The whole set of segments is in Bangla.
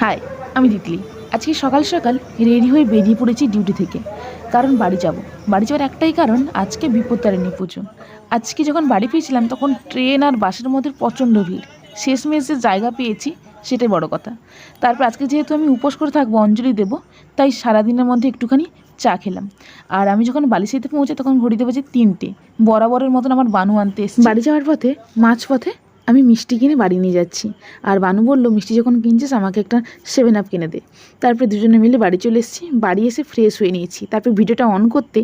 হাই, আমি তিতলি। আজকে সকাল সকাল রেডি হয়ে বেরিয়ে পড়েছি ডিউটি থেকে, কারণ বাড়ি যাওয়ার একটাই কারণ, আজকে বিপত্তারিণী পুজো। আজকে যখন বাড়ি ফিরছিলাম তখন ট্রেন আর বাসের মধ্যে প্রচণ্ড ভিড়। শেষমেশ যে জায়গা পেয়েছি সেটাই বড় কথা। তারপর আজকে যেহেতু আমি উপোস করে থাকবো, অঞ্জলি দেবো, তাই সারাদিনের মধ্যে একটুখানি চা খেলাম। আর আমি যখন বালিশাইতে পৌঁছে তখন ঘড়িতে বাজে 3টে। বরাবরের মতন আমার বানু আনতে এসেছে। বাড়ি যাওয়ার পথে মাঝপথে আমি মিষ্টি কিনে বাড়ি নিয়ে যাচ্ছি, আর বানু বললো মিষ্টি যখন কিনছিস আমাকে একটা 7 আপ কিনে দে। তারপরে দুজনে মিলে বাড়ি চলে এসেছি। বাড়ি এসে ফ্রেশ হয়ে নিয়েছি। তারপর ভিডিওটা অন করতে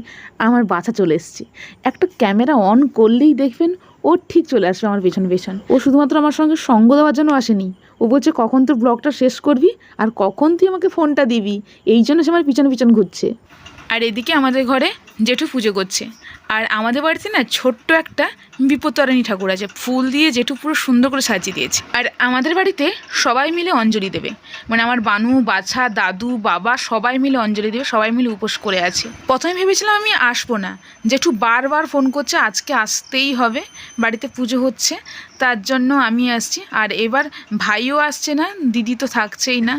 আমার বাছা চলে এসেছে। একটা ক্যামেরা অন করলেই দেখবেন ও ঠিক চলে আসবে আমার পেছন পেছন। ও শুধুমাত্র আমার সঙ্গে সঙ্গ দেওয়ার জন্য আসেনি, ও বলছে কখন তোর ব্লগটা শেষ করবি আর কখন তুই আমাকে ফোনটা দিবি, এই জন্য সে আমার পিছন পিছন ঘুরছে। আর এদিকে আমাদের ঘরে জেঠু পুজো করছে। আর আমাদের বাড়িতে না ছোট্ট একটা বিপত্তারিণী ঠাকুর আছে, ফুল দিয়ে জেঠু পুরো সুন্দর করে সাজিয়ে দিয়েছে। আর আমাদের বাড়িতে সবাই মিলে অঞ্জলি দেবে, মানে আমার বানু, বাছা, দাদু, বাবা সবাই মিলে অঞ্জলি দেবে, সবাই মিলে উপোস করে আছে। প্রথমে ভেবেছিলাম আমি আসবো না, জেঠু বারবার ফোন করছে আজকে আসতেই হবে, বাড়িতে পুজো হচ্ছে, তার জন্য আমি আসছি। আর এবার ভাইও আসছে না, দিদি তো থাকছেই না।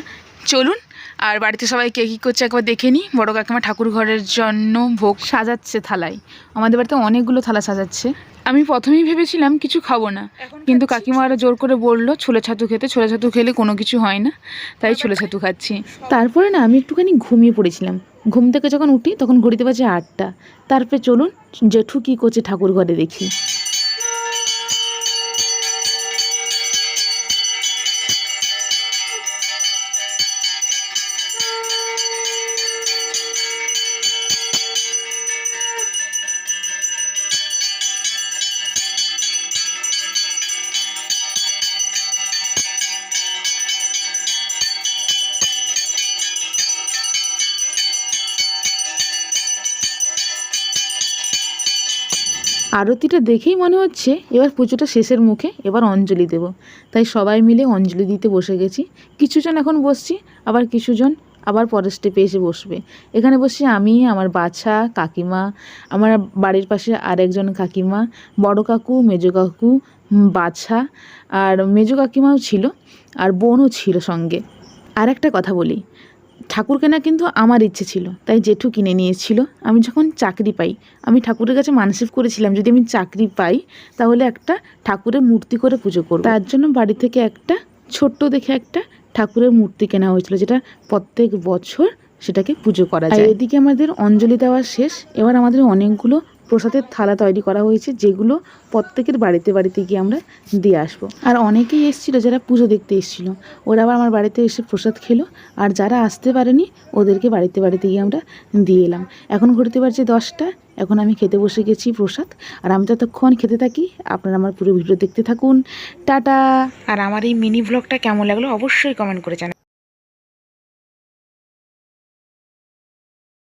চলুন আর বাড়িতে সবাই কে কী করছে একবার দেখে নিই। বড় কাকিমা ঠাকুর ঘরের জন্য ভোগ সাজাচ্ছে থালায়। আমাদের বাড়িতে অনেকগুলো থালা সাজাচ্ছে। আমি প্রথমেই ভেবেছিলাম কিছু খাবো না, কিন্তু কাকিমা আরও জোর করে বললো ছোলে ছাতু খেতে। ছোলে ছাতু খেলে কোনো কিছু হয় না, তাই ছোলে ছাতু খাচ্ছি। তারপরে না আমি একটুখানি ঘুমিয়ে পড়েছিলাম। ঘুম থেকে যখন উঠি তখন ঘড়িতে বাজে 8টা। তারপরে চলুন জেঠু কী করছে ঠাকুর ঘরে দেখি। আরতিটা দেখেই মনে হচ্ছে এবার পুজোটা শেষের মুখে, এবার অঞ্জলি দেব। তাই সবাই মিলে অঞ্জলি দিতে বসে গেছি। কিছুজন এখন বসছি, আবার কিছুজন আবার পরের স্টেপে এসে বসবে। এখানে বসছি আমি, আমার বাছা, কাকিমা, আমার বাড়ির পাশে আরেকজন কাকিমা, বড় কাকু, মেজো কাকু, বাছা, আর মেজো কাকিমাও ছিল, আর বোনও ছিল সঙ্গে। আর একটা কথা বলি, ঠাকুর কেনা কিন্তু আমার ইচ্ছে ছিল, তাই জেঠু কিনে নিয়েছিল। আমি যখন চাকরি পাই, আমি ঠাকুরের কাছে মানসিক করেছিলাম যদি আমি চাকরি পাই তাহলে একটা ঠাকুরের মূর্তি করে পুজো করব। তার জন্য বাড়ি থেকে একটা ছোট্ট দেখে একটা ঠাকুরের মূর্তি কেনা হয়েছিল, যেটা প্রত্যেক বছর সেটাকে পুজো করা যায়। এদিকে আমাদের অঞ্জলি দেওয়া শেষ। এবার আমাদের অনেকগুলো প্রসাদের থালা তৈরি করা হয়েছে, যেগুলো প্রত্যেকের বাড়িতে বাড়িতে গিয়ে আমরা দিয়ে আসবো। আর অনেকেই এসেছিলো যারা পুজো দেখতে এসেছিলো, ওরা আবার আমার বাড়িতে এসে প্রসাদ খেলো। আর যারা আসতে পারেনি ওদেরকে বাড়িতে বাড়িতে গিয়ে আমরা দিয়ে এলাম। এখন ঘুরতে পারছি 10টা। এখন আমি খেতে বসে গেছি প্রসাদ, আর আমি ততক্ষণ খেতে থাকি। আপনারা আমার পুরো ভিডিও দেখতে থাকুন। টাটা। আর আমার এই মিনি ব্লগটা কেমন লাগলো অবশ্যই কমেন্ট করে জানাবেন।